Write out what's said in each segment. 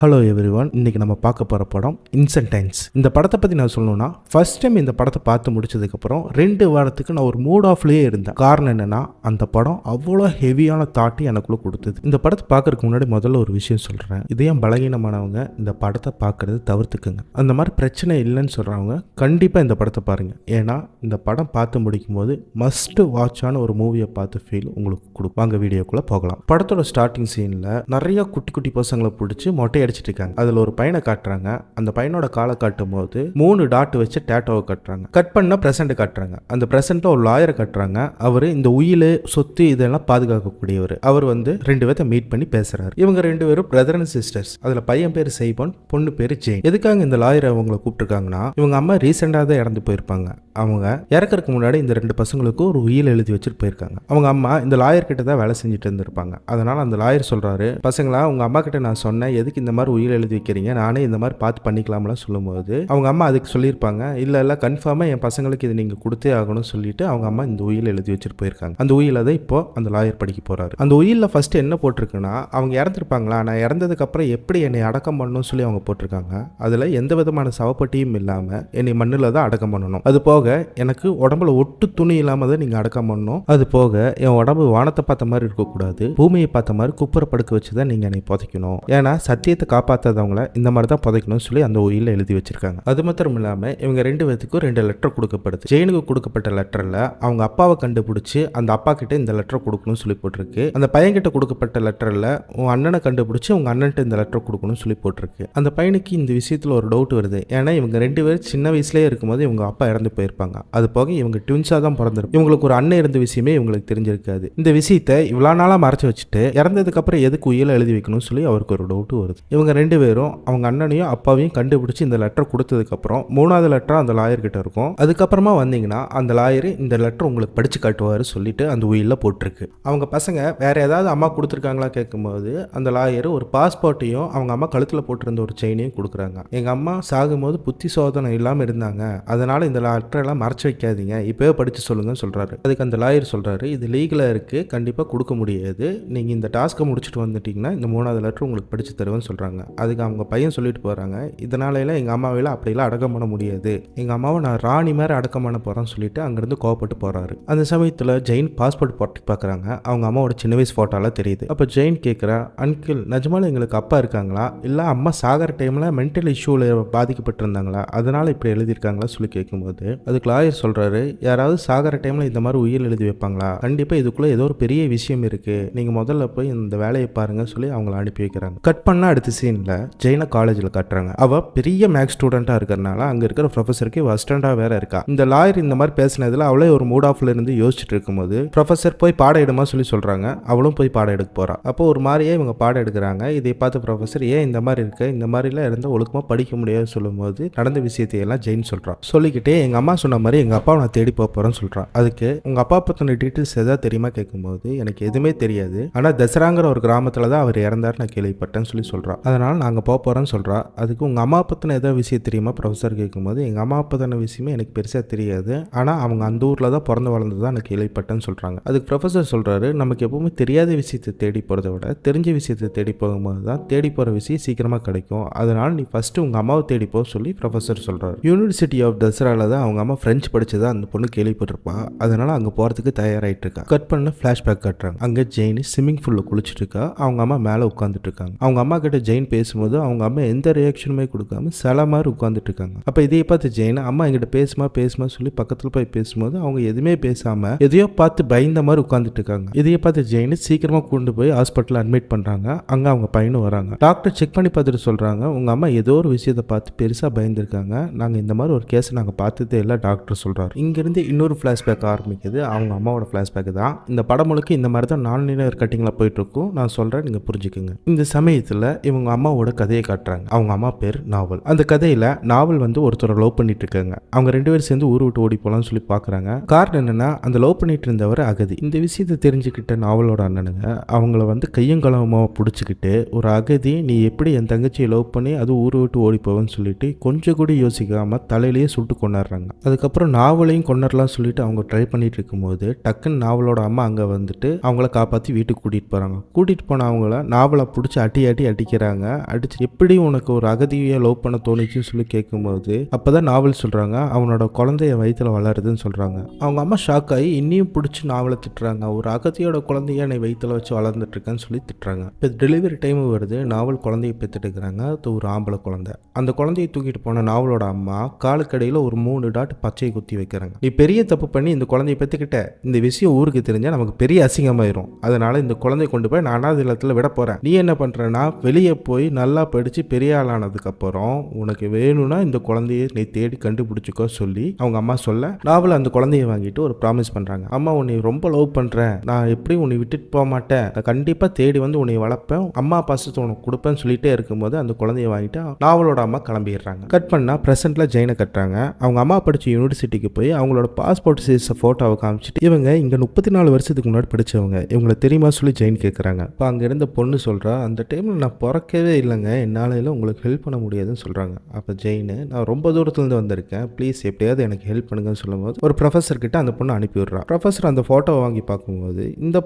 Hello everyone, இன்னைக்கு நம்ம பார்க்க போகிற படம் இன்சென்டைன்ஸ். இந்த படத்தை பற்றி நான் சொல்லணும்னா, ஃபர்ஸ்ட் டைம் இந்த படத்தை பார்த்து முடிச்சதுக்கப்புறம் 2 வாரத்துக்கு நான் ஒரு மூட் ஆஃப்லேயே இருந்தேன். காரணம் என்னென்னா, அந்த படம் அவ்வளோ ஹெவியான தாட்டி எனக்குள்ளே கொடுத்தது. இந்த படத்தை பார்க்கறதுக்கு முன்னாடி முதல்ல ஒரு விஷயம் சொல்கிறேன். இதே பலகீனமானவங்க இந்த படத்தை பார்க்கறது தவிர்த்துக்குங்க. அந்த மாதிரி பிரச்சனை இல்லைன்னு சொல்கிறவங்க கண்டிப்பாக இந்த படத்தை பாருங்கள். ஏன்னா இந்த படம் பார்த்து முடிக்கும் போது மஸ்ட் வாட்சான ஒரு மூவியை பார்த்து ஃபீல் உங்களுக்கு கொடுக்கும். வாங்க வீடியோக்குள்ளே போகலாம். படத்தோட ஸ்டார்டிங் சீனில் நிறைய குட்டி குட்டி பசங்களை பிடிச்சி மொட்டை அடிச்சிட்டு இருக்காங்க. அதுல ஒரு பையனை காட்டுறாங்க. அந்த பையனோட காலை காட்டும் போது 3 டாட் வச்சு டேட்டோவை கட்டுறாங்க. கட் பண்ண பிரசன்ட் காட்டுறாங்க. அந்த பிரசன்ட்ல ஒரு லாயரை காட்டுறாங்க. அவரு இந்த உயிர் சொத்து இதெல்லாம் பாதுகாக்கக்கூடியவர். அவர் 2 பேர்த்த மீட் பண்ணி பேசுறாரு. இவங்க 2 பேரும் பிரதர் அண்ட் சிஸ்டர்ஸ். அதுல பையன் பேரு சைபன், பொண்ணு பேரு ஜெயின். எதுக்காக இந்த லாயரை அவங்களை கூப்பிட்டுருக்காங்கன்னா, இவங்க அம்மா ரீசெண்டா தான் இறந்து போயிருப்பாங்க. அவங்க இறக்கறதுக்கு முன்னாடி இந்த 2 பசங்களுக்கும் ஒரு உயில் எழுதி வச்சுட்டு போயிருக்காங்க. அவங்க அம்மா இந்த லாயர் கிட்ட தான் வேலை செஞ்சுட்டு இருந்திருப்பாங்க. அதனால அந்த லாயர் சொல்றாரு, பசங்களா உங்க அம்மா கிட்ட நான் சொன்னேன், எதுக்கு இந்த மாதிரி உயில் எழுதி வைக்கிறீங்க, நானே இந்த மாதிரி பார்த்து பண்ணிக்கலாம்லாம் சொல்லும்போது அவங்க அம்மா அதுக்கு சொல்லியிருப்பாங்க, இல்ல கன்ஃபார்மா என் பசங்களுக்கு இது நீங்க கொடுத்தே ஆகணும்னு சொல்லிட்டு அவங்க அம்மா இந்த உயில் எழுதி வச்சுட்டு போயிருக்காங்க. அந்த உயில தான் இப்போ அந்த லாயர் படிக்க போறாரு. அந்த உயில ஃபர்ஸ்ட் என்ன போட்டிருக்குன்னா, அவங்க இறந்துருப்பாங்களா, நான் இறந்ததுக்கு அப்புறம் எப்படி என்னை அடக்கம் பண்ணணும்னு சொல்லி அவங்க போட்டிருக்காங்க. அதுல எந்த விதமான சவப்பட்டியும் இல்லாம என்னை மண்ணில் தான் அடக்கம் பண்ணணும். அது போக எனக்கு உடம்புல ஒட்டு துணி இல்லாம தான் நீங்க அடக்கம் பண்ணணும். அது போக என் உடம்பு வானத்தை பார்த்த மாதிரி இருக்கக்கூடாது, பூமியை பார்த்த மாதிரி குப்புற படுக்க வச்சுதான் நீங்க என்னை புதைக்கணும். ஏன்னா சத்தியத்தை காப்பாற்றாதவங்கள இந்த மாதிரி தான் புதைக்கணும்னு சொல்லி அந்த உயில எழுதி வச்சிருக்காங்க. அது மாத்திரம் இல்லாம இவங்க 2 பேத்துக்கும் 2 லெட்டர் கொடுக்கப்படுது. ஜெயினுக்கு கொடுக்கப்பட்ட லெட்டர்ல அவங்க அப்பாவை கண்டுபிடிச்சு அந்த அப்பா கிட்ட இந்த லெட்டர் கொடுக்கணும்னு சொல்லி போட்டிருக்கு. அந்த பையன் கிட்ட கொடுக்கப்பட்ட லெட்டர்ல உன் அண்ணனை கண்டுபிடிச்சு உங்க அண்ணன்ட்ட இந்த லெட்டர் கொடுக்கணும்னு சொல்லி போட்டிருக்கு. அந்த பையனுக்கு இந்த விஷயத்துல ஒரு டவுட் வருது. ஏன்னா இவங்க 2 பேரும் சின்ன வயசுலயே இருக்கும்போது இவங்க அப்பா இறந்து போயிருப்பாங்க. அது போக இவங்க ட்வின்ஸா தான் பிறந்திருக்கும். இவங்களுக்கு ஒரு அண்ணன் இருந்த விஷயமே இவங்களுக்கு தெரிஞ்சிருக்காது. இந்த விஷயத்தை இவ்வளவு நாளா மறைச்சு வச்சுட்டு இறந்ததுக்கு அப்புறம் எதுக்கு உயில எழுதி வைக்கணும்னு சொல்லி அவருக்கு ஒரு டவுட் வருது. இவங்க 2 பேரும் அவங்க அண்ணனையும் அப்பாவையும் கண்டுபிடிச்சு இந்த லெட்டர் கொடுத்ததுக்கு அப்புறம் 3வது லெட்டர் அந்த லாயர் கிட்ட இருக்கும். அதுக்கப்புறமா வந்தீங்கன்னா அந்த லாயர் இந்த லெட்டர் உங்களுக்கு படிச்சு காட்டுவாரு சொல்லிட்டு அந்த உயில போட்டிருக்கு. அவங்க பசங்க வேற ஏதாவது அம்மா கொடுத்துருக்காங்களா கேட்கும்போது அந்த லாயர் ஒரு பாஸ்போர்ட்டையும் அவங்க அம்மா கழுத்துல போட்டிருந்த ஒரு செயினையும் கொடுக்குறாங்க. எங்க அம்மா சாகும்போது புத்தி சோதனை இல்லாம இருந்தாங்க, அதனால இந்த லெட்டர் எல்லாம் மறைச்சு வைக்காதீங்க, இப்பவே படிச்சு சொல்லுங்கன்னு சொல்றாரு. அதுக்கு அந்த லாயர் சொல்றாரு, இது லீகலா இருக்கு, கண்டிப்பா கொடுக்க முடியாது, நீங்க இந்த டாஸ்க்கை முடிச்சுட்டு வந்துட்டீங்கன்னா இந்த 3வது லெட்டர் உங்களுக்கு படிச்சு தருவேன்னு சொல்றாங்க. அதுக்கு அவங்க பையன் சொல்லிட்டு போறாங்க, இதனால எங்க அம்மாவையில அப்படிலாம் அடக்கம் பண்ண முடியாது, எங்க அம்மாவை நான் ராணி மாதிரி அடக்கம் பண்ண போறேன்னு சொல்லிட்டு அங்கிருந்து கோவப்பட்டு போறாரு. அந்த சமயத்துல ஜெயின் பாஸ்போர்ட் போட்டு பாக்குறாங்க. அவங்க அம்மாவோட சின்ன வயசு போட்டோலாம் தெரியுது. அப்ப ஜெயின் கேட்கிறா, அங்கிள் நிஜமால எங்களுக்கு அப்பா இருக்காங்களா, இல்ல அம்மா சாகர டைம்ல மென்டல் இஷ்யூல பாதிக்கப்பட்டிருந்தாங்களா, அதனால இப்படி எழுதியிருக்காங்களா சொல்லி கேட்கும்போது அதுக்கு லாயர் சொல்றாரு, யாராவது சாகர டைம்ல இந்த மாதிரி உயிர் எழுதி வைப்பாங்களா, கண்டிப்பா இதுக்குள்ள ஏதோ ஒரு பெரிய விஷயம் இருக்கு, நீங்க முதல்ல போய் இந்த வேலையை பாருங்க சொல்லி அவங்களை அனுப்பி வைக்கிறாங்க. கட் பண்ண அடுத்த சீன்ல ஜெயினை காலேஜில் காட்டுறாங்க. அவ பெரிய மேக்ஸ் ஸ்டூடெண்ட்டாக இருக்கிறனால அங்கே இருக்கிற ப்ரொஃபஸருக்கு அசிஸ்டண்டாக வேற இருக்கா. இந்த லாயர் இந்த மாதிரி பேசினதுல அவளே ஒரு மூட் ஆஃப்ல இருந்து யோசிச்சுட்டு இருக்கும்போது ப்ரொஃபஸர் போய் பாடம் எடுமா சொல்லி சொல்றாங்க. அவளும் போய் பாடம் எடுக்க போறா. அப்போ ஒரு மாதிரியே இவங்க பாடம் எடுக்கிறாங்க. இதை பார்த்து ப்ரொஃபஸர், ஏன் இந்த மாதிரி இருக்கு, இந்த மாதிரிலாம் இருந்தால் ஒழுக்கமா படிக்க முடியாது சொல்லும்போது நடந்த விஷயத்தை எல்லாம் ஜெயின் சொல்றான். சொல்லிக்கிட்டே எங்க அம்மா சொன்ன மாதிரி எங்க அப்பாவை நான் தேடி போறேன்னு சொல்றான். அதுக்கு உங்க அப்பா பத்தின டீட்டெயில்ஸ் எதாவது தெரியுமா கேட்கும்போது எனக்கு எதுவுமே தெரியாது, ஆனா தசராங்கிற ஒரு கிராமத்துல தான் அவர் இறந்தார் நான் கேள்விப்பட்டேன்னு சொல்லி சொல்றான். அதனால நாங்க போறேன்னு சொல்றா. அதுக்கு உங்க அம்மா பத்தின ஏதாவது விஷயம் தெரியுமா ப்ரொஃபஸர் கேட்கும்போது எங்க அம்மா பத்தின விஷயமே எனக்கு பெருசா தெரியாது, ஆனா அவங்க அந்த ஊர்ல தான் பிறந்து வளர்ந்துதான் எனக்கு கேள்விப்பட்டேன்னு சொல்றாங்க. அதுக்கு ப்ரொஃபஸர் சொல்றாரு, நமக்கு எப்பவுமே தெரியாத விஷயத்தை தேடி போறதை விட தெரிஞ்ச விஷயத்தை தேடி போகும்போது தான் தேடி போற விஷயம் சீக்கிரமா கிடைக்கும், அதனால நீ ஃபர்ஸ்ட் உங்க அம்மாவை தேடி போ சொல்லி ப்ரொஃபஸர் சொல்றாரு. யூனிவர்சிட்டி ஆஃப் தசரால தான் அவங்க அம்மா பிரெஞ்சு படிச்சதா அந்த பொண்ணு கேள்விப்பட்டிருப்பா, அதனால அங்க போறதுக்கு தயாராயிட்டு இருக்கா. கட் பண்ண பிளாஷ்பேக் காட்டுறாங்க. அங்க ஜெயின் ஸ்விம்மிங் பூல்ல குளிச்சுட்டு இருக்கா. அவங்க அம்மா மேல உட்காந்துட்டு இருக்காங்க. அவங்க அம்மா கிட்ட ஜெயின் பேசும்போது அவங்க அம்மா எந்த ரியாக்ஷனுமே கொடுக்காம சில மாதிரி உட்காந்துட்டு இருக்காங்க. அப்ப இதைய பார்த்து ஜெயின் அம்மா என்கிட்ட பேசுமா சொல்லி பக்கத்துல போய் பேசும்போது அவங்க எதுவுமே பேசாம எதையோ பார்த்து பயந்த மாதிரி உட்காந்துட்டு இருக்காங்க. இதைய பார்த்து ஜெயின் சீக்கிரமா கூண்டு போய் ஹாஸ்பிட்டல் அட்மிட் பண்றாங்க. அங்க அவங்க பையனும் வராங்க. டாக்டர் செக் பண்ணி பார்த்துட்டு சொல்றாங்க, உங்க அம்மா ஏதோ ஒரு விஷயத்தை பார்த்து பெருசா பயந்துருக்காங்க, நாங்க இந்த மாதிரி ஒரு கேஸ் நாங்க பார்த்ததே இல்லை டாக்டர் சொல்றாரு. இங்க இருந்து இன்னொரு பிளாஷ்பேக் ஆரம்பிக்குது. அவங்க அம்மாவோட பிளாஷ்பேக் தான். இந்த படம் முழுக்க இந்த மாதிரி தான் நான் லினியர் கட்டிங்ல போயிட்டு இருக்கும். நான் சொல்றேன், நீங்க புரிஞ்சுக்குங்க. இந்த சமயத்துல இவங்க அம்மாவோட கதையை காட்டுறாங்க. அவங்க அம்மா பேர் நாவல். அந்த கதையில நாவல் ஒருத்தரை லவ் பண்ணிட்டு இருக்காங்க. அவங்க 2 பேரும் சேர்ந்து ஊர் விட்டு ஓடி போலாம்னு சொல்லி பாக்குறாங்க. காரணம் என்னன்னா அந்த லவ் பண்ணிட்டு இருந்தவர் அகதி. இந்த விஷயத்தை தெரிஞ்சுக்கிட்ட நாவலோட அண்ணனுங்க அவங்கள கையங்களமா பிடிச்சிக்கிட்டு, ஒரு அகதி நீ எப்படி என் தங்கச்சியை லவ் பண்ணி அது ஊர் விட்டு ஓடி போவேன்னு சொல்லிட்டு கொஞ்சம் கூட யோசிக்காம தலையிலேயே சுட்டு கொண்டாடுறாங்க. அதுக்கப்புறம் நாவலையும் கொண்டாடலாம் சொல்லிட்டு அவங்க ட்ரை பண்ணிட்டு இருக்கும்போது டக்குன்னு நாவலோட அம்மா அங்க அவங்கள காப்பாத்தி வீட்டுக்கு கூட்டிட்டு போறாங்க. கூட்டிட்டு போன அவங்கள நாவலை பிடிச்சி அடிக்கிறாங்க. அடிக்கிறாங்க. அடிச்சு எப்படி உனக்கு ஒரு அகதியை லவ் பண்ண தோணுச்சுன்னு சொல்லி கேட்கும்போது அப்பதான் நாவல் சொல்றாங்க அவனோட குழந்தைய வயித்துல வளருதுன்னு சொல்றாங்க. அவங்க அம்மா ஷாக் ஆகி இன்னியும் பிடிச்சி நாவலை திட்டுறாங்க. ஒரு அகதியோட குழந்தைய என்னை வயித்துல வச்சு வளர்ந்துட்டு இருக்கேன்னு சொல்லி திட்டுறாங்க. இப்போ டெலிவரி டைம் வருது. நாவல் குழந்தைய பெற்றுட்டு இருக்கிறாங்க. அது ஒரு ஆம்பளை குழந்தை. அந்த குழந்தையை தூக்கிட்டு போன நாவலோட அம்மா காலுக்கடையில் ஒரு 3 டாட் பச்சையை குத்தி வைக்கிறாங்க. நீ பெரிய தப்பு பண்ணி இந்த குழந்தைய பெற்றுக்கிட்ட, இந்த விஷயம் ஊருக்கு தெரிஞ்சா நமக்கு பெரிய அசிங்கமாயிரும். அதனால இந்த குழந்தைய கொண்டு போய் நான் அனாதை இல்லத்துல விட போறேன். நீ என்ன பண்றேன்னா வெளியே போய் நல்லா படிச்சு பெரிய ஆளானதுக்கு அப்புறம் உனக்கு வேணும்னா இந்த குழந்தைய நீ தேடி கண்டுபிடிச்சிக்கோ சொல்லி அவங்க அம்மா சொல்ல நாவல் அந்த குழந்தைய வாங்கிட்டு ஒரு ப்ராமிஸ் பண்றாங்க. அம்மா உன்னை ரொம்ப லவ் பண்றேன், நான் எப்படி உன்னை விட்டுட்டு போக மாட்டேன், நான் கண்டிப்பா தேடி வந்து உன்னை வளர்ப்பேன், அம்மா பாசத்தை உனக்கு கொடுப்பேன்னு சொல்லிட்டே இருக்கும்போது அந்த குழந்தைய வாங்கிட்டு நாவலோட அம்மா கிளம்பிடுறாங்க. கட் பண்ணா பிரசன்ட்ல ஜெயினை கட்டுறாங்க. அவங்க அம்மா படிச்ச யூனிவர்சிட்டிக்கு போய் அவங்களோட பாஸ்போர்ட் சைஸ் போட்டோவை காமிச்சிட்டு இவங்க இங்க 34 வருஷத்துக்கு முன்னாடி படிச்சவங்க, இவங்களை தெரியுமா சொல்லி ஜெயின் கேட்குறாங்க. இப்போ அங்க இருந்த பொண்ணு சொல்றா, அந்த டைம்ல நான் பிறக்கவே இல்லைங்க, என்னால உங்களுக்கு ஹெல்ப் பண்ண முடியாதுன்னு சொல்றாங்க. அப்போ ஜெயின், நான் ரொம்ப தூரத்துலேருந்து வந்திருக்கேன், ப்ளீஸ் எப்படியாவது எனக்கு ஹெல்ப் பண்ணுங்கன்னு சொல்லும்போது ஒரு ப்ரொஃபஸர் கிட்ட அந்த பொண்ணு அனுப்பி விடுறா. ப்ரொஃபஸர் அந்த போட்டோவை வாங்கி பார்க்கும்போது இந்த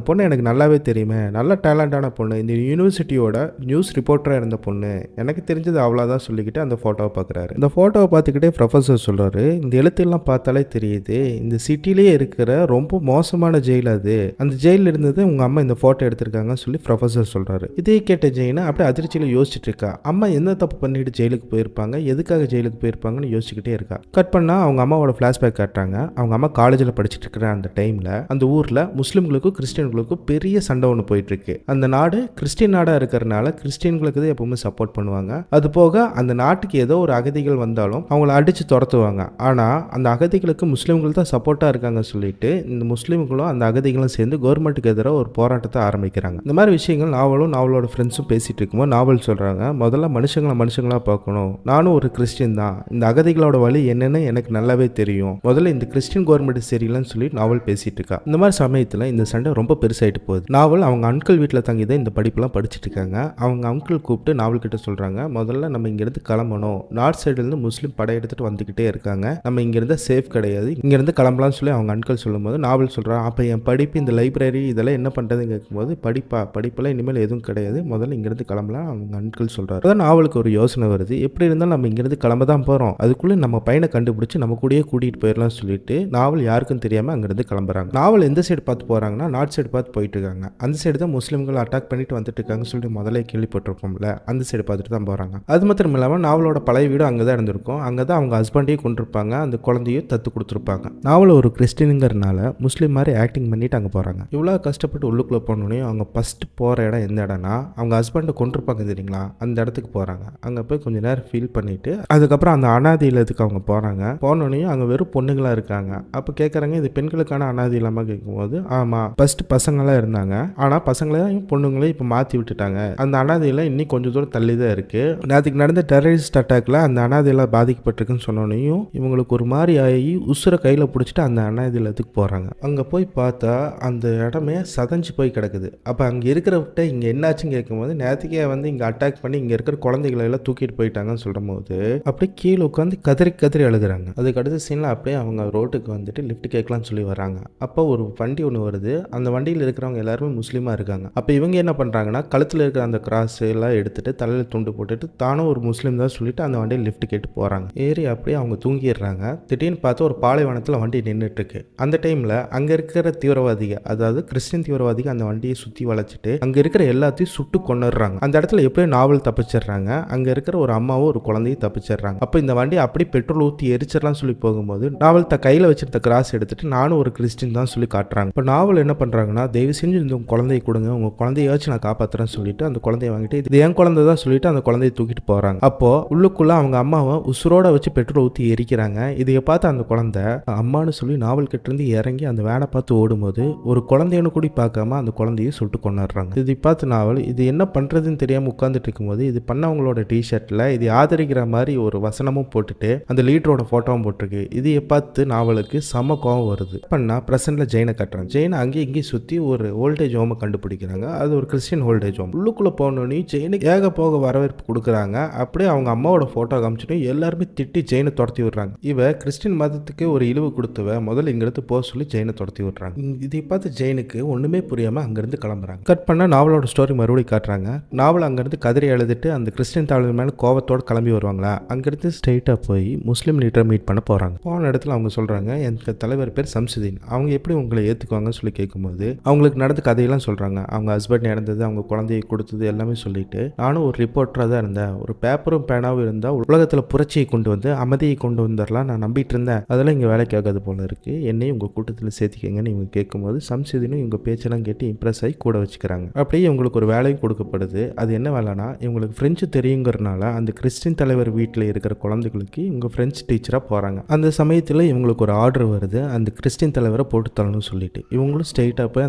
பொண்ணு எனக்கு நல்லாவே தெரியுமே, நல்ல டேலண்டான பொண்ணு, இந்த யூனிவர்சிட்டியோட நியூஸ் ரிப்போர்ட்டராக இருந்த பொண்ணு, எனக்கு தெரிஞ்சது அவ்வளோதான் சொல்லிக்கிட்டு அந்த ஃபோட்டோவை பார்க்குறாரு. இந்த ஃபோட்டோவை பார்த்துக்கிட்டே ப்ரொஃபஸர் சொல்கிறாரு, இந்த எழுத்தெல்லாம் பார்த்தாலே தெரியுது இந்த சிட்டிலேயே இருக்கிற ரொம்ப மோசமான ஜெயில் அது, அந்த ஜெயிலில் இருந்தது உங்கள் அம்மா இந்த ஃபோட்டோ எடுத்திருக்காங்கன்னு சொல்லி ப்ரொஃபஸர் சொல்கிறாரு. இதே கேட்ட ஜெயினை அப்படியே அதிர்ச்சியில் யோசிச்சுட்டு இருக்கா. அம்மா என்ன தப்பு பண்ணிட்டு ஜெயிலுக்கு போயிருப்பாங்க, எதுக்காக ஜெயிலுக்கு போயிருப்பாங்கன்னு யோசிச்சுக்கிட்டே இருக்கா. கட் பண்ணால் அவங்க அம்மாவோட ஃப்ளாஷ்பேக் காட்டுறாங்க. அவங்க அம்மா காலேஜில் படிச்சுட்டு இருக்கிற அந்த டைமில் அந்த ஊரில் முஸ்லீம்களுக்கும் கிறிஸ்டியன்களுக்கும் பெரிய சண்டை ஒன்று போயிட்டு இருக்கு. அந்த நாடு கிறிஸ்டின் நாடாக இருக்கிறனால கிறிஸ்டியன்களுக்கு தான் எப்பவுமே சப்போர்ட் பண்ணுவாங்க. அது போக அந்த நாட்டுக்கு ஏதோ ஒரு அகதிகள் வந்தாலும் அவங்கள அடிச்சு துரத்துவாங்க. ஆனால் அந்த அகதிகளுக்கு முஸ்லீம்கள் தான் சப்போர்ட்டாக இருக்காங்க சொல்லிட்டு இந்த முஸ்லீம்களும் அந்த அகதிகளும் சேர்ந்து கவர்மெண்ட்டுக்கு எதிராக ஒரு போராட்டத்தை ஆரம்பிக்கிறாங்க. இந்த மாதிரி விஷயங்கள் நாவலோட ஃப்ரெண்ட்ஸும் பேசிட்டு இருக்கும்போது நாவல் சொல்றாங்க, முதல்ல மனுஷங்களா பார்க்கணும், நானும் ஒரு கிறிஸ்டின் தான், இந்த அகதிகளோட வழி என்னன்னு எனக்கு நல்லாவே தெரியும், முதல்ல இந்த கிறிஸ்டின் கவர்மெண்ட் சரியில்லைன்னு சொல்லி நாவல் பேசிட்டு இருக்கா. இந்த மாதிரி சமயத்தில் இந்த சண்டை ரொம்ப பெருசாயிட்டு போகுது. நாவல் அவங்க அங்கிள் வீட்டில் தங்கி தான் இந்த படிப்புலாம் படிச்சுட்டு இருக்காங்க. அவங்க அங்கிள் கூப்பிட்டு நாவல் கிட்ட சொல்றாங்க, முதல்ல நம்ம இங்கிருந்து கிளம்பணும், நார்த் சைடுலேருந்து முஸ்லீம் படையெடுத்துட்டு வந்துகிட்டே இருக்காங்க, நம்ம இங்கிருந்த சேஃப் கிடையாது, இங்கிருந்து கிளம்பலாம்னு சொல்லி அவங்க அங்கிள் சொல்லும்போது நாவல் சொல்றான், அப்போ என் படிப்பு இந்த லைப்ரரி இதெல்லாம் என்ன பண்ணுறதுன்னு கேட்கும்போது படிப்பெல்லாம் இனிமேல் எதுவும் கிடையாது, முதல்ல இங்கிருந்து கிளம்பலாம் அவங்க அங்கிள் சொல்றாரு. அதான் நாவலுக்கு ஒரு யோசனை வருது, எப்படி இருந்தாலும் நம்ம இங்கிருந்து கிளம்ப தான் போகிறோம், அதுக்குள்ளே நம்ம பையனை கண்டுபிடிச்சி நம்ம கூடயே கூட்டிகிட்டு போயிடலாம் சொல்லிட்டு நாவல் யாருக்கும் தெரியாமல் அங்கிருந்து கிளம்புறாங்க. நாவல் எந்த சைடு பார்த்து போகிறாங்கன்னா நார்த் சைடு பார்த்து போயிட்டு இருக்காங்க. அந்த சைடு தான் முஸ்லீம்கள் அட்டாக் பண்ணிட்டு வந்துட்டு இருக்காங்கன்னு சொல்லிட்டு முதல்ல கேள்விப்பட்டிருப்போம்ல, அந்த சைடு பார்த்துட்டு தான் போகிறாங்க. அது மாத்திரம் இல்லாமல் நாவலோட பழைய வீடு அங்கே தான் இருந்திருக்கும். அங்கே தான் அவங்க ஹஸ்பண்டையும் கொண்டிருப்பாங்க, அந்த குழந்தையும் தத்து கொடுத்துருப்பாங்க. நாவல் ஒரு கிறிஸ்டினுங்கிறனால முஸ்லீம் மாதிரி ஆக்டிங் பண்ணிட்டு அங்கே போகிறாங்க. இவ்வளோ கஷ்டப்பட்டு உள்ளுக்குள்ளே போனோடனே அவங்க ஃபஸ்ட்டு போகிற இடம் எந்த இடம்னா அவங்க ஹஸ்பண்டை கொண்டிருப்பாங்க தெரியுங்களா, அந்த இடத்துக்கு போகிறாங்க. அங்கே போய் கொஞ்சம் நேரம் ஃபீல் பண்ணிவிட்டு அதுக்கப்புறம் அந்த அனாதை இல்லத்துக்கு அவங்க போகிறாங்க. போனோடனே அங்கே வெறும் பொண்ணுங்களாக இருக்காங்க. அப்போ கேட்குறாங்க, இது பெண்களுக்கான அனாதை இல்லாமல் கேட்கும்போது ஆமாம் ஃபஸ்ட்டு பசங்களாம் இருந்தாங்க, ஆனால் பசங்களையும் பொண்ணுங்களையும் இப்போ மாற்றி விட்டுட்டாங்க, அந்த அனாதையில் இன்னும் கொஞ்சம் தூரம் தள்ளி தான் இருக்குது, நேற்றுக்கு நடந்த டெரரிஸ்ட் அட்டாக்ல அந்த அனாதையெல்லாம் பாதிக்கப்பட்டிருக்குன்னு சொன்னோன்னையும் இவங்களுக்கு ஒரு மாதிரி ஆகி உசுரை கையில் பிடிச்சிட்டு அந்த அனாதை இல்லத்துக்கு போகிறாங்க. அங்கே போய் பார்த்தா அந்த இடமே சதஞ்சு போய் கிடக்குது. அப்போ அங்கே இருக்கிறவர்கிட்ட இங்கே என்னாச்சுன்னு கேட்கும்போது நேற்றுக்கே வந்து இங்கே அட்டாக் பண்ணி இங்கே இருக்கிற குழந்தைகளை எல்லாம் தூக்கிட்டு போயிட்டாங்கன்னு சொல்லும் போது அப்படியே கீழே உட்காந்து கதறி அழுகுறாங்க. அதுக்கு அடுத்த சீனில் அப்படியே அவங்க ரோட்டுக்கு வந்துட்டு லிஃப்ட் கேட்கலான்னு சொல்லி வராங்க. அப்போ ஒரு வண்டி ஒன்று வருது. அந்த வண்டியில் இருக்கிறவங்க எல்லாருமே முஸ்லீமாக இருக்காங்க. அப்போ இவங்க என்ன பண்ணுறாங்கன்னா கழுத்தில் இருக்கிற அந்த கிராஸ் எல்லாம் எடுத்துட்டு தலையில் துண்டு போட்டுட்டு தானும் ஒரு முஸ்லீம் தான் சொல்லிட்டு அந்த வண்டியில் லிஃப்ட் கேட்டு போகிறாங்க. ஏறி அப்படியே அவங்க தூங்கிடுறாங்க. திடீர்னு பார்த்து ஒரு பாலைவனத்தில் வண்டி நின்றுட்டு இருக்கு. அந்த டைமில் அங்கே இருக்கிற தீவிரவாதிகள், அதாவது கிறிஸ்டின் தீவிரவாதிகள் அந்த வண்டியை சுற்றி வளைச்சிட்டு அங்கே இருக்கிற எல்லாத்தையும் சுட்டு கொண்டுடுறாங்க. அந்த இடத்துல எப்படியும் நாவல் தப்பிச்சிடுறாங்க. அங்கே இருக்கிற ஒரு அம்மாவும் ஒரு குழந்தையும் தப்பிச்சிடுறாங்க. அப்போ இந்த வண்டி அப்படி பெட்ரோல் ஊற்றி எரிச்சிடலாம் சொல்லி போகும்போது நாவல் கையில் வச்சிருந்த கிராஸ் எடுத்துட்டு நானும் ஒரு கிறிஸ்டின் தான் சொல்லி காட்டுறாங்க. இப்போ நாவல் என்ன பண்ணுறாங்கன்னா, தயவு செஞ்சு இந்த குழந்தைய கொடுங்க, உங்கள் குழந்தையாச்சும் நான் காப்பாற்றுறேன்னு சொல்லிட்டு அந்த குழந்தைய வாங்கிட்டு இது என் குழந்தை தான் சொல்லிட்டு அந்த குழந்தைய தூக்கிட்டு போகிறாங்க. அப்போ உள்ளுக்குள்ள அவங்க அம்மாவை உசுரோட வச்சு பெட்ரோல் ஊற்றி எரிக்கிறாங்க. இதைய பார்த்து அந்த குழந்தை அம்மானு சொல்லி நாவல் கிட்ட இருந்து இறங்கி அந்த வேனை பார்த்து ஓடும்போது ஒரு குழந்தையனு கூட பார்க்காம அந்த குழந்தைய சுட்டு கொண்டாடுறாங்க. இதை பார்த்து நாவல் இது என்ன பண்ணுறதுன்னு தெரியாமல் உட்காந்துட்டு இருக்கும்போது இது பண்ணவங்களோட டிஷர்ட்டில் இது ஆதரிக்கிற மாதிரி ஒரு வசனமும் போட்டுட்டு அந்த லீடரோட ஃபோட்டோவும் போட்டிருக்கு. இதையை பார்த்து நாவலுக்கு செம கோவம் வருது. பண்ணா பிரசன்ட்ல ஜெயினை கட்டுறாங்க. ஜெயினை அங்கேயும் இங்கேயும் சுற்றி ஒரு ஓல்டேஜ் ஹோமை கண்டுபிடிக்கிறாங்க. அது ஒரு கிறிஸ்டின் ஓல்டேஜ் ஹோம். உள்ளுக்குள்ளே போனோடனே ஜெயினுக்கு ஏக போக வரவேற்பு கொடுக்குறாங்க. அப்படியே அவங்க அம்மாவோட ஃபோட்டோ காமிச்சிட்டு எல்லாருமே திட்டி ஜெயினை துரத்தி விடுறாங்க. இவ கிறிஸ்டின் மதத்துக்கு ஒரு இழிவு கொடுத்தவ முதல்ல இங்கிருந்து போக சொல்லி ஜெயினை துரத்தி விடுறாங்க. இதை பார்த்து ஜெயினுக்கு ஒன்றுமே புரியாமல் அங்கேருந்து கிளம்புறாங்க. கட் பண்ணால் நாவலோட ஸ்டோரி மறுபடியும் காட்டுறாங்க. நாவல் அங்கேருந்து கதறி எழுதிட்டு அந்த கிறிஸ்டின் தலைவர் மேலே கோவத்தோடு கிளம்பி வருவாங்களா, அங்கேருந்து ஸ்ட்ரெயிட்டாக போய் முஸ்லீம் லீடரை மீட் பண்ண போகிறாங்க. போன இடத்துல அவங்க சொல்கிறாங்க, எங்கள் தலைவர் பேர் சம்சுதீன், அவங்க எப்படி உங்களை ஏற்றுக்குவாங்கன்னு சொல்லி கேட்கும்போது அவங்களுக்கு நடந்த கதையெல்லாம் சொல்கிறாங்க. அவங்க ஹஸ்பண்ட் இறந்தது, அவங்க குழந்தையை கொடுத்தது எல்லாமே சொல்லிட்டு, நானும் ஒரு ரிப்போர்ட்டராக தான் இருந்தேன், ஒரு பேப்பரும் பேனாவும் இருந்தால் உலகத்தில் புரட்சியை கொண்டு வந்து அமைதியை கொண்டு வந்துடலாம் நான் நம்பிட்டு இருந்தேன், அதெல்லாம் இங்கே வேலைக்கு ஆகாது போல இருக்குது, என்னையும் உங்கள் கூட்டத்தில் சேர்த்திக்கங்கன்னு இவங்க கேட்கும்போது சம்சுதீனும் இவங்க பேச்செல்லாம் கேட்டு இம்ப்ரெஸ் ஆகி கூட வச்சுக்கிறாங்க. அப்படியே இவங்களுக்கு ஒரு வேலையும் கொடுக்கப்படுது. அது என்ன வேலைனா, இவங்களுக்கு ஃப்ரெஞ்சு தெரியுங்கிறனால அந்த கிறிஸ்டின் தலைவர் வீட்டில் இருக்கிற குழந்தைகளுக்கு இவங்க ஃப்ரெஞ்சு டீச்சராக போகிறாங்க. அந்த சமயத்தில் இவங்களுக்கு ஒரு ஆர்டர் வருது, அந்த கிறிஸ்டின் தலைவரை போட்டு தள்ளணும்னு சொல்லிட்டு. இவங்களும் ஸ்ட்ரெயிட்டாக போய்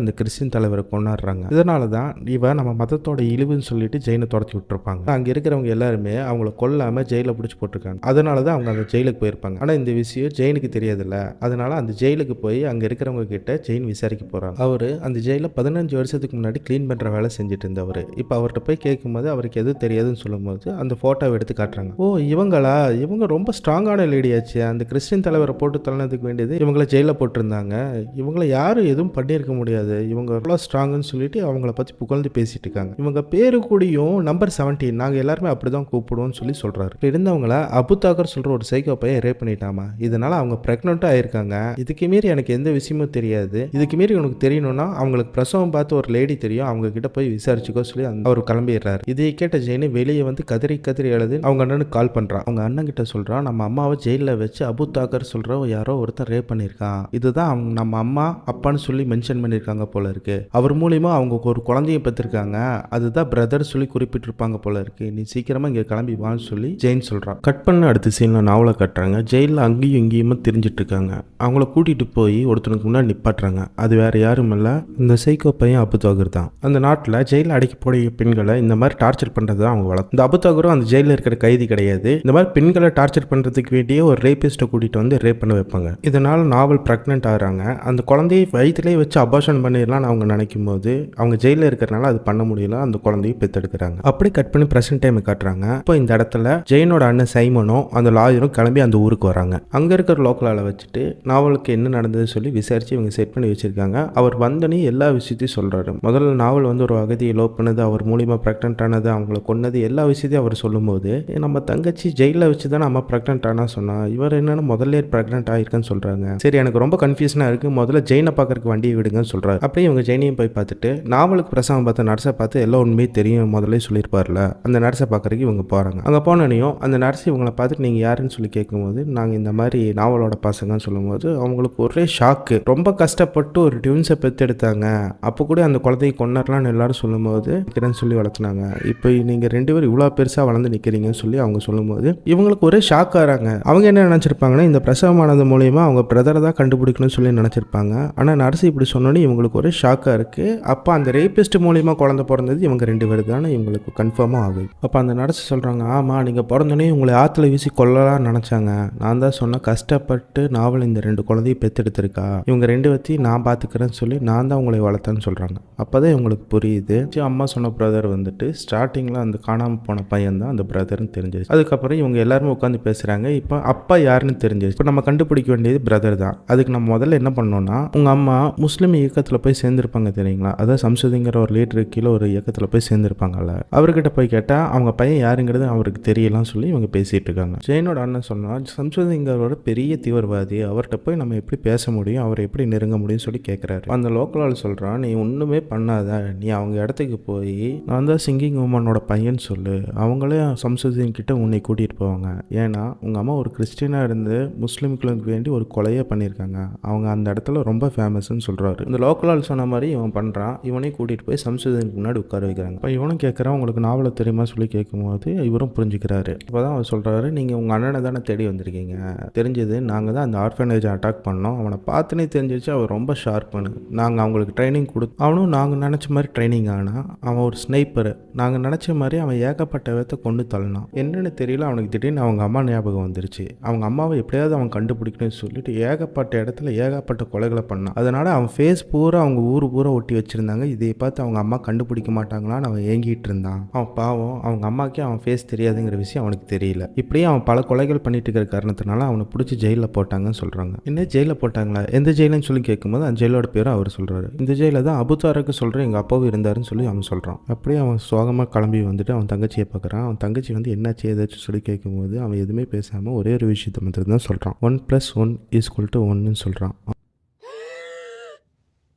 அந்த கிறிஸ்டின் தலைவரை கொண்டாடுறாங்க. இதனால தான் இவன் நம்ம மதத்தோட இழிவுன்னு சொல்லிட்டு ஜெயினை துரத்தி விட்டுருப்பாங்க. அங்கே இருக்கிறவங்க எல்லாருமே அவங்கள கொல்லாமல் ஜெயிலில் பிடிச்சி போட்டிருக்காங்க. அதனால தான் அவங்க அந்த ஜெயிலுக்கு போயிருப்பாங்க. ஆனால் இந்த விஷயம் ஜெயினுக்கு தெரியாதுல்ல, அதனால அந்த ஜெயிலுக்கு போய் அங்கே இருக்கிறவங்க கிட்ட ஜெயின் விசாரிக்க போகிறாங்க. அவர் அந்த ஜெயிலில் 15 வருஷத்துக்கு முன்னாடி க்ளீன் பண்ணுற வேலை செஞ்சுட்டு இருந்தவர். இப்போ அவர்கிட்ட போய் கேட்கும்போது அவருக்கு எதுவும் தெரியாதுன்னு சொல்லும்போது அந்த ஃபோட்டோவை எடுத்து காட்டுறாங்க. ஓ இவங்களா, இவங்க ரொம்ப ஸ்ட்ராங்கான லேடியாச்சு, அந்த கிறிஸ்டின் தலைவரை போட்டு தள்ளனதுக்கு வேண்டியது இவங்கள ஜெயிலில் போட்டிருந்தாங்க, இவங்கள யாரும் எதுவும் பண்ணியிருக்க முடியாது, இவங்க எவ்வளோ ஸ்ட்ராங்குன்னு சொல்லிட்டு அவங்கள பற்றி புகழ்ந்து பேசிட்டு இருக்காங்க. இவங்க பேரு கூடியும் நம்பர் 17 நாங்கள் எல்லாருமே அப்படி தான் கூப்பிடுவோம்னு சொல்லி சொல்கிறாரு. இப்போ இருந்தவங்கள அபு தாக்கர் சொல்கிற ஒரு சைக்கோ பையன் ரேப் பண்ணிட்டாமா, இதனால அவங்க ப்ரெக்னெண்ட்டாக ஆயிருக்காங்க, இதுக்கு மீறி எனக்கு எந்த விஷயமும் தெரியாது, இதுக்கு மீறி உனக்கு தெரியணும்னா அவங்களுக்கு பிரசவம் பார்த்து ஒரு லேடி தெரியும், அவங்க கிட்ட போய் விசாரிச்சுக்கோ சொல்லி அவர் கிளம்பிடுறாரு. இதை கேட்ட ஜெயினு வெளியே வந்து கதறி கதறி எழுது அவங்க அண்ணனுக்கு கால் பண்ணுறான். அவங்க அண்ணன் கிட்ட சொல்கிறான், நம்ம அம்மாவை ஜெயிலில் வச்சு அபு தாக்கர் சொல்கிற யாரோ ஒருத்தர் ரேப் பண்ணியிருக்கான், இதுதான் அவங்க நம்ம அம்மா அப்பான்னு சொல்லி மென்ஷன் பண்ணியிருக்காங்க போல இருக்கு, அவர் மூலியமா அவங்க ஒரு குழந்தைய பெற்றிருக்காங்க, அதுதான் பிரதர் சொல்லி குறிப்பிட்டிருப்பாங்க போல இருக்கு, நீ சீக்கிரமா இங்கே கிளம்பி வான்னு சொல்லி ஜெயின் சொல்கிறான். கட் பண்ண அடுத்த சீனில் நாவலை கட்டுறாங்க. ஜெயிலில் அங்கேயும் இங்கேயுமா தெரிஞ்சிட்டு இருக்காங்க. அவங்கள கூட்டிகிட்டு போய் ஒருத்தனுக்கு முன்னாடி நிப்பாட்டுறாங்க. அது வேற யாரும் இல்லை, இந்த சைக்கோ பையன் அபு தாகர் தான். அந்த நாட்டில் ஜெயிலில் அடைக்கக்கூடிய பெண்களை இந்த மாதிரி டார்ச்சர் பண்ணுறது தான் அவங்க வளர்க்கும். இந்த அபு தாகரும் அந்த ஜெயிலில் இருக்கிற கைதி கிடையாது, இந்த மாதிரி பெண்களை டார்ச்சர் பண்ணுறதுக்கு வேண்டிய ஒரு ரேபிஸ்ட்டை கூட்டிகிட்டு வந்து ரேப் பண்ண வைப்பாங்க. இதனால் நாவல் ப்ரெக்னென்ட் ஆகிறாங்க. அந்த குழந்தையை வயிற்றுலேயே வச்சு அபார்ஷன் பண்ணிடலாம்னு அவங்க நினைக்கும் போது அவங்க ஜெயிலில் இருக்கிறனால அது பண்ண முடியல, அந்த குழந்தையை பெற்றெடுக்கிறாங்க. அப்படி கட் பண்ணி ப்ரெசென்ட் டைம் காட்டுறாங்க. இப்போ இந்த இடத்துல ஜெயினோட அண்ணன் சைமனும் அந்த லாயரும் கிளம்பி அந்த ஊருக்கு வராங்க. அங்கே இருக்கிற லோக்கலால் வச்சுட்டு நாவலுக்கு என்ன நடந்தது சொல்லி விசாரித்து இவங்க செட் பண்ணி வச்சிருக்காங்க. அவர் வந்தனே எல்லா விஷயத்தையும் சொல்கிறாரு. முதல்ல நாவல் வந்து ஒரு அகதியை லோப் பண்ணது, அவர் மூலியமாக ப்ரெக்னென்ட் ஆனது, அவங்கள கொன்னது, எல்லா விஷயத்தையும் அவர் சொல்லும்போது நம்ம தங்கச்சி ஜெயிலில் வச்சு தான் நம்ம ப்ரெக்னென்ட் ஆனா சொன்னா, இவர் என்னன்னு முதல்ல ப்ரெக்னென்ட் ஆயிருக்குன்னு சொல்கிறாங்க. சரி எனக்கு ரொம்ப கன்ஃபியூஷனாக இருக்குது, முதல்ல ஜெயினை பார்க்கறதுக்கு வண்டியை விடுங்கன்னு சொல்கிறாரு. அப்படியே இவங்க ஜெயினையும் போய் பார்த்துட்டு நாவலுக்கு பிரசவம் பார்த்த நர்ஸை பார்த்து எல்லாம் உண்மையே தெரியும் முதல்ல சொல்லியிருப்பார்ல, அந்த நர்ஸை பார்க்கறதுக்கு இவங்க போகிறாங்க. அங்கே போனோனையும் அந்த நர்ஸ் இவங்களை பார்த்துட்டு நீங்கள் யாருன்னு சொல்லி கேட்கும்போது நாங்கள் இந்த மாதிரி நாவலோட பசங்கன்னு சொல்லும்போது அவங்களுக்கு ஒரே ஷாக்கு. ரொம்ப கஷ்டப்பட்டு ஒரு டியூன்ஸை பெற்றெடுத்தாங்க, அப்போ கூட அந்த குழந்தையை கொண்டாடலான்னு எல்லாரும் சொல்லும்போது நிற்கிறேன்னு சொல்லி வளர்த்துனாங்க, இப்போ நீங்கள் 2 பேரும் இவ்வளோ பெருசாக வளர்ந்து நிற்கிறீங்கன்னு சொல்லி அவங்க சொல்லும்போது இவங்களுக்கு ஒரே ஷாக் ஆகிறாங்க. அவங்க என்ன நினச்சிருப்பாங்கன்னா இந்த பிரசவமானது மூலயமா அவங்க பிரதரை தான் கண்டுபிடிக்கணும்னு சொல்லி நினச்சிருப்பாங்க. ஆனால் நர்ஸ் இப்படி சொன்னோன்னே இவங்களுக்கு ஒரே ஷாக்காக இருக்குது. அப்போ அந்த ரேபிஸ்ட் மூலியமாக குழந்தை பிறந்தது இவங்க 2 பேர் தானே இவங்களுக்கு கன்ஃபார்மாக ஆகுது. அப்போ அந்த நர்ஸ் சொல்கிறாங்க, ஆமாம் நீங்கள் பிறந்தோடனே உங்களை ஆற்றுல வீசி கொல்லலாம் நினச்சாங்க, நான் தான் சொன்னேன் கஷ்டப்பட்டு நாவல் இந்த 2 குழந்தையை பெற்றெடுத்திருக்கா, இவங்க 2 பேர்த்தையும் நான் பார்த்துக்கிறேன்னு சொல்லி நான் தான் உங்களை வளர்த்தேன்னு சொல்கிறாங்க. அப்போ தான் இவங்களுக்கு புரியுது அம்மா சொன்ன பிரதர் வந்துட்டு ஸ்டார்டிங்கில் அந்த காணாமல் போன பையன் தான் அந்த பிரதர்னு தெரிஞ்சிச்சு. அதுக்கப்புறம் இவங்க எல்லாருமே உட்காந்து பேசுகிறாங்க. இப்போ அப்பா யாருன்னு தெரிஞ்சிச்சு. இப்போ நம்ம கண்டுபிடிக்க வேண்டியது பிரதர் தான். அதுக்கு நம்ம முதல்ல என்ன பண்ணோம்னா, உங்கள் அம்மா முஸ்லீம் இயக்கத்தில் போய் சேர்ந்துருப்பாங்க தெரியுங்களா, அதாவது சம்சுதிங்கிற ஒரு லீடருக்கு கீழே ஒரு இயக்கத்தில் போய் சேர்ந்துருப்பாங்கல்ல, அவர்கிட்ட போய் கேட்டால் அவங்க பையன் யாருங்கிறது அவருக்கு தெரியலாம் சொல்லி இவங்க பேசிகிட்டு இருக்காங்க. ஜெயினோட அண்ணன் சொன்னால் சம்சுதிங்கிறவரோட பெரிய தீவிரவாதி, அவர்கிட்ட போய் நம்ம எப்படி பேச முடியும், அவரை எப்படி நெருங்க முடியும்னு சொல்லி கேட்குறாரு. அந்த லோக்கலால் சொல்கிறான், நீ ஒன்றுமே பண்ணாத, நீ அவங்க இடத்துக்கு போய் நான் தான் சிங்கிங் உமனோட பையன் சொல்லு, அவங்களே சம்சுதீன் கிட்ட உன்னை கூட்டிகிட்டு போவாங்க, ஏன்னா உங்கள் அம்மா ஒரு கிறிஸ்டினாக இருந்து முஸ்லீம்களுக்கு வேண்டி ஒரு கொலையை பண்ணியிருக்காங்க, அவங்க அந்த இடத்துல ரொம்ப ஃபேமஸ்ன்னு சொல்கிறாரு. இந்த லோக்கலால் சொன்ன மாதிரி இவன் பண்ணுறான். இவனையும் கூட்டிகிட்டு போய் சம்சுதீனுக்கு முன்னாடி உட்கார வைக்கிறாங்க. இப்போ இவனும் கேட்குறான், உங்களுக்கு நாவலை தெரியுமா சொல்லி கேட்கும்போது இவரும் புரிஞ்சுக்கிறாரு. இப்போ தான் அவர் சொல்கிறாரு, நீங்கள் உங்கள் அண்ணனை தானே தேடி வந்திருக்கீங்க, தெரிஞ்சது நாங்கள் தான் அந்த ஆர்ஃபனேஜை அட்டாக் பண்ணோம், அவனை பார்த்துனே தெரிஞ்சிச்சு அவர் ரொம்ப ஷார்ப்புன்னு, நாங்கள் அவங்களுக்கு ட்ரைனிங் அவனும் நாங்கள் நினச்ச மாதிரி ட்ரைனிங் ஆனால் அவன் ஒரு ஸ்னைப்பர், நாங்கள் நினச்ச மாதிரி அவன் ஏகப்பட்ட விதத்தை கொண்டு தள்ளனான், என்னென்னு தெரியல அவனுக்கு திடீர்னு அவங்க அம்மா ஞாபகம் வந்துருச்சு, அவங்க அம்மாவை எப்படியாவது அவன் கண்டுபிடிக்கணும்னு சொல்லிட்டு ஏகப்பட்ட இடத்துல ஏகப்பட்ட கொலைகளை பண்ணான், அதனால் அவன் ஃபேஸ் பூரா அவங்க ஊர் பூரா ஒட்டி வச்சுருந்தாங்க, இதை பார்த்து அவங்க அம்மா கண்டுபிடிக்க மாட்டாங்களான்னு அவன் ஏங்கிட்டு இருந்தான். அவன் பாவம், அவங்க அம்மாக்கே அவன் ஃபேஸ் தெரியாதுங்கிற விஷயம் அவனுக்கு தெரியல. இப்படியே அவன் பல கொலைகள் பண்ணிட்டு இருக்கிற காரணத்தினால அவனை பிடிச்சி ஜெயிலில் போட்டாங்கன்னு சொல்கிறாங்க. என்ன ஜெயிலில் போட்டாங்களா, எந்த ஜெயிலுன்னு சொல்லி கேட்கும்போது அந்த ஜெயிலோட பேரும் அவர் சொல்கிறாரு. இந்த ஜெயிலில் தான் அபு தாருக்கு சொல்கிறேன் எங்கள் அப்பாவும் இருந்தாருன்னு சொல்லி அவன் சொல்கிறான். அப்போ அப்படியே அவன் சோகமாக கிளம்பி வந்துட்டு அவன் தங்கச்சியை பார்க்குறான். அவன் தங்கச்சி வந்து என்னாச்சு ஏதாச்சும் சொல்லி கேட்கும்போது அவன் எதுவுமே பேசாமல் ஒரே ஒரு விஷயத்தை மட்டும் தான் சொல்கிறான். 1+1=1ன்னு சொல்கிறான்.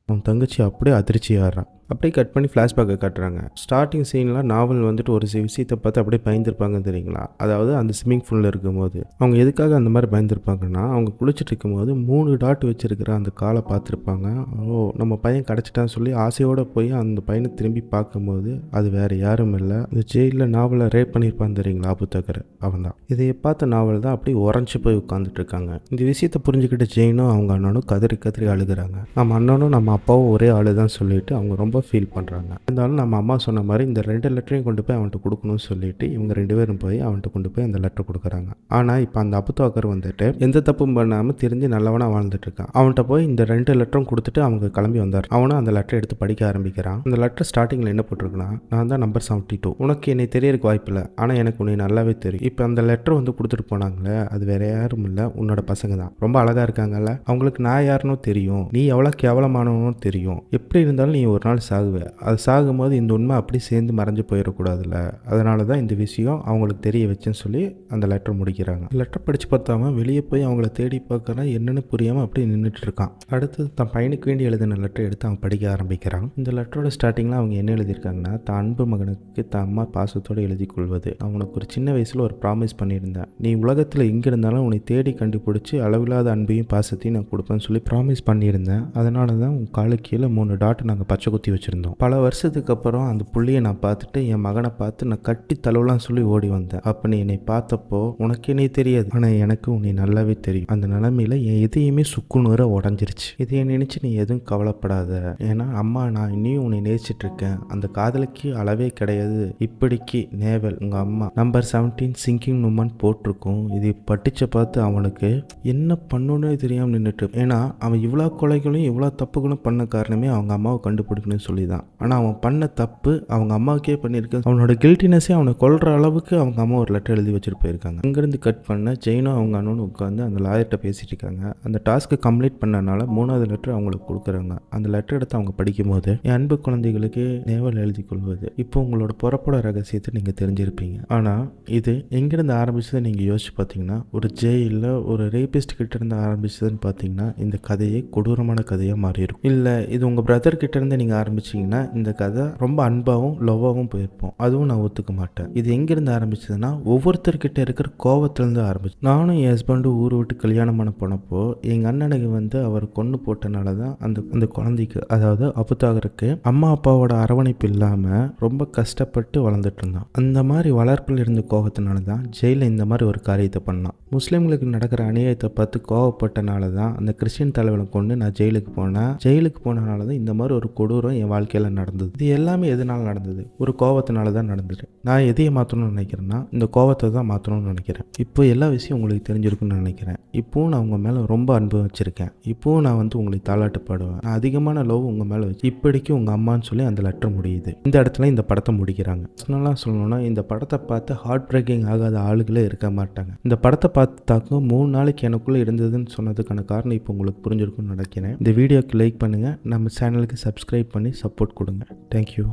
அவன் தங்கச்சி அப்படியே அதிர்ச்சி ஆடுறான். அப்படியே கட் பண்ணி ஃப்ளாஷ்பேக்கை காட்டுறாங்க. ஸ்டார்டிங் சீனில் நாவல் வந்துட்டு ஒரு விஷயத்தை பார்த்து அப்படியே பயந்துருப்பாங்க தெரியுங்களா? அதாவது அந்த ஸ்விம்மிங் பூலில் இருக்கும்போது அவங்க எதுக்காக அந்த மாதிரி பயந்துருப்பாங்கன்னா, அவங்க குளிச்சுட்டு இருக்கும்போது 3 டாட் வச்சுருக்கிற அந்த காலை பார்த்துருப்பாங்க. ஓ நம்ம பையன் கிடச்சிட்டான்னு சொல்லி ஆசையோடு போய் அந்த பையனை திரும்பி பார்க்கும்போது அது வேறு யாரும் இல்லை, இந்த ஜெயிலில் நாவலை ரேப் பண்ணியிருப்பான் தெரியுங்களா அபுதக்கர், அவன் தான். இதை பார்த்த நாவல் தான் அப்படியே உறைஞ்சி போய் உட்காந்துட்டு இருக்காங்க. இந்த விஷயத்தை புரிஞ்சுக்கிட்ட ஜெயினும் அவங்க அண்ணனும் கதறி கதறி அழுகிறாங்க. நம்ம அண்ணனும் நம்ம அப்பாவும் ஒரே ஆளு தான் சொல்லிட்டு அவங்க ரொம்ப ஃபீல் பண்ணுறாங்க. இருந்தாலும் நம்ம அம்மா சொன்ன மாதிரி இந்த 2 லெட்டரையும் கொண்டு போய் அவன்கிட்ட கொடுக்கணும்னு சொல்லிட்டு இவங்க 2 பேரும் போய் அவன்கிட்ட கொண்டு போய் அந்த லெட்டர் கொடுக்குறாங்க. ஆனால் இப்போ அந்த அபுதாக்கர் வந்துட்டு எந்த தப்பும் பண்ணாமல் தெரிஞ்சு நல்லவனாக வாழ்ந்துட்டு இருக்கான். அவன்கிட்ட போய் இந்த 2 லெட்டரும் கொடுத்துட்டு அவங்க கிளம்பி வந்தார். அவனும் அந்த லெட்டரை எடுத்து படிக்க ஆரம்பிக்கிறான். அந்த லெட்டர் ஸ்டார்டிங்கில் என்ன போட்டிருக்குன்னா, நான் தான் நம்பர் 72, உனக்கு என்னை தெரியறதுக்கு வாய்ப்பு இல்லை, ஆனால் எனக்கு உன்னை நல்லாவே தெரியும். இப்போ அந்த லெட்டர் வந்து கொடுத்துட்டு போனாங்களே அது வேற யாரும் இல்லை, உன்னோட பசங்க தான். ரொம்ப அழகாக இருக்காங்கல்ல, அவங்களுக்கு நான் யாருன்னு தெரியும், நீ எவ்வளோ கேவலமானவனும் தெரியும். எப்படி இருந்தாலும் நீ ஒரு நாள் சாகுவேன். அது சாகும்போது இந்த உண்மை அப்படி சேர்ந்து மறைஞ்சு போயிடக்கூடாதுல்ல, அதனால தான் இந்த விஷயம் அவங்களுக்கு தெரிய வச்சேன்னு சொல்லி அந்த லெட்டர் முடிக்கிறாங்க. லெட்டர் படித்து பார்த்தாம வெளியே போய் அவங்கள தேடி பார்க்குறான். என்னென்னு புரியாமல் அப்படியே நின்றுட்டு இருக்கான். அடுத்தது தன் பையனுக்கு வேண்டி எழுதின லெட்டர் எடுத்து அவன் படிக்க ஆரம்பிக்கிறான். இந்த லெட்டரோட ஸ்டார்டிங்கில் அவங்க என்ன எழுதியிருக்காங்கன்னா, தான் அன்பு மகனுக்கு தான் அம்மா பாசத்தோடு எழுதி கொள்வது. அவனுக்கு ஒரு சின்ன வயசில் ஒரு ப்ராமிஸ் பண்ணியிருந்தேன், நீ உலகத்தில் எங்கே இருந்தாலும் உன்னை தேடி கண்டுபிடிச்சி அளவில்லாத அன்பையும் பாசத்தையும் நான் கொடுப்பேன்னு சொல்லி ப்ராமிஸ் பண்ணியிருந்தேன். அதனால தான் உன் காலு கீழே 3 டாட் நாங்கள் பச்சை குத்தி வச்சுருந்தோம். பல வருஷத்துக்கு அப்புறம் அந்த புள்ளையை நான் பார்த்துட்டு என் மகனை பார்த்து நான் கட்டி தழுவலாம் சொல்லி ஓடி வந்தேன். அப்போ நீ என்னை பார்த்தப்போ உனக்கு என்னை தெரியாது, ஆனால் எனக்கு உன்னை நல்லாவே தெரியும். அந்த நிலைமையில என் எதையுமே சுக்குநூற உடஞ்சிருச்சு. இதையை நினைச்சு நீ எதுவும் கவலைப்படாத, ஏன்னா அம்மா நான் இன்னும் உன்னை நேசிச்சுட்டு இருக்கேன். அந்த காதலுக்கு அளவே கிடையாது. இப்படிக்கு நேவல் உங்க அம்மா நம்பர் 17 சிங்கிங் நும்மன் போட்டிருக்கும். இதை படிச்ச பார்த்து அவனுக்கு என்ன பண்ணணும்னு தெரியாமல் நின்றுட்டு, ஏன்னா அவன் இவ்வளோ கொலைகளையும் இவ்வளோ தப்புகளும் பண்ண காரணமே அவங்க அம்மாவை கண்டுபிடிக்கணும்னு சொல்லி தான். ஆனால் அவன் பண்ண தப்பு அவங்க அம்மாவுக்கே பண்ணியிருக்கு. அவனோட கில்ட்டினஸே அவனை கொல்ற அளவுக்கு அவங்க அம்மா ஒரு லெட்டர் எழுதி வச்சுட்டு போயிருக்காங்க. அங்கேருந்து கட் பண்ண ஜெயினும் அவங்க அண்ணனும் உட்காந்து அந்த லாயர்கிட்ட பேசிட்டு இருக்காங்க. அந்த டாஸ்க்கு கம்ப்ளீட் பண்ணனால 3வது லெட்டர் அவங்களுக்கு கொடுக்குறாங்க. அந்த லெட்டர் எடுத்து அவங்க படிக்கும்போது, என் அன்பு குழந்தைகளுக்கு நேவல் எழுதி கொள்வது. இப்போ உங்களோட புறப்பட ரகசியத்தை நீங்கள் தெரிஞ்சிருப்பீங்க. ஆனால் இது எங்கேருந்து ஆரம்பிச்சதை நீங்கள் யோசிச்சு பார்த்தீங்கன்னா, ஒரு ஜெயிலில் ஒரு ரேபிஸ்ட் கிட்ட இருந்து ஆரம்பிச்சதுன்னு பார்த்தீங்கன்னா இந்த கதையை கொடூரமான கதையாக மாறிடும். இல்லை இது உங்கள் பிரதர் கிட்ட இருந்து நீங்கள் ஆரம்பிச்சிங்கன்னா இந்த கதை ரொம்ப அன்பாகவும் லவ்வாகவும் போயிருப்போம். அதுவும் நான் ஒத்துக்க மாட்டேன். இது எங்கேருந்து ஆரம்பிச்சதுன்னா ஒவ்வொருத்தர்கிட்ட இருக்கிற கோவத்திலேருந்து ஆரம்பிச்சு. நானும் என் ஹஸ்பண்டும் ஊர் விட்டு கல்யாணம் பண்ண போனப்போ எங்கள் அண்ணனுக்கு வந்து அவர் கொண்டு போட்டனால தான் அந்த குழந்தைக்கு, அதாவது அபுதாகருக்கு அம்மா அப்பாவோட அரவணைப்பு இல்லாமல் ரொம்ப கஷ்டப்பட்டு வளர்ந்துட்டு இருந்தான். அந்த மாதிரி வளர்ப்பில் இருந்த கோவத்தினால தான் ஜெயிலில் இந்த மாதிரி ஒரு காரியத்தை பண்ணான். முஸ்லீம்களுக்கு நடக்கிற அநியாயத்தை பார்த்து கோவப்பட்டனால தான் அந்த கிறிஸ்டின் தலைவனை கொண்டு நான் ஜெயிலுக்கு போனேன். ஜெயிலுக்கு போனனால தான் இந்த மாதிரி ஒரு கொடூரம் என் வாழ்க்கையில் நடந்தது. இது எல்லாமே எதனால் நடந்தது? ஒரு கோவத்தினால தான் நடந்தது. நான் எதையை மாற்றணும்னு நினைக்கிறேன்னா இந்த கோவத்தை தான் மாற்றணும்னு நினைக்கிறேன். இப்போ எல்லா விஷயம் உங்களுக்கு தெரிஞ்சிருக்குன்னு நினைக்கிறேன். இப்போவும் நான் உங்கள் மேலே ரொம்ப அன்பு வச்சுருக்கேன். இப்போவும் நான் வந்து உங்களுக்கு தாலாட்டு பாடுவேன். நான் அதிகமான லவ் உங்கள் மேலே வச்சு இப்படிக்கு உங்கள் அம்மான்னு சொல்லி அந்த லெட்டர் முடியுது. இந்த இடத்துல இந்த படத்தை முடிக்கிறாங்க. பர்சனலாக சொல்லணும்னா இந்த படத்தை பார்த்து ஹார்ட் பிரேக்கிங் ஆகாத ஆளுகளே இருக்க மாட்டாங்க. இந்த படத்தை பார்த்தாக்கும் 3 நாளைக்கு எனக்குள்ளே இருந்ததுன்னு சொன்னதுக்கான காரணம் இப்போ உங்களுக்கு புரிஞ்சிருக்குன்னு நினைக்கிறேன். இந்த வீடியோக்கு லைக் பண்ணுங்கள், நம்ம சேனலுக்கு சப்ஸ்கிரைப் பண்ணி சப்போர்ட் கொடுங்க. தேங்க்யூ.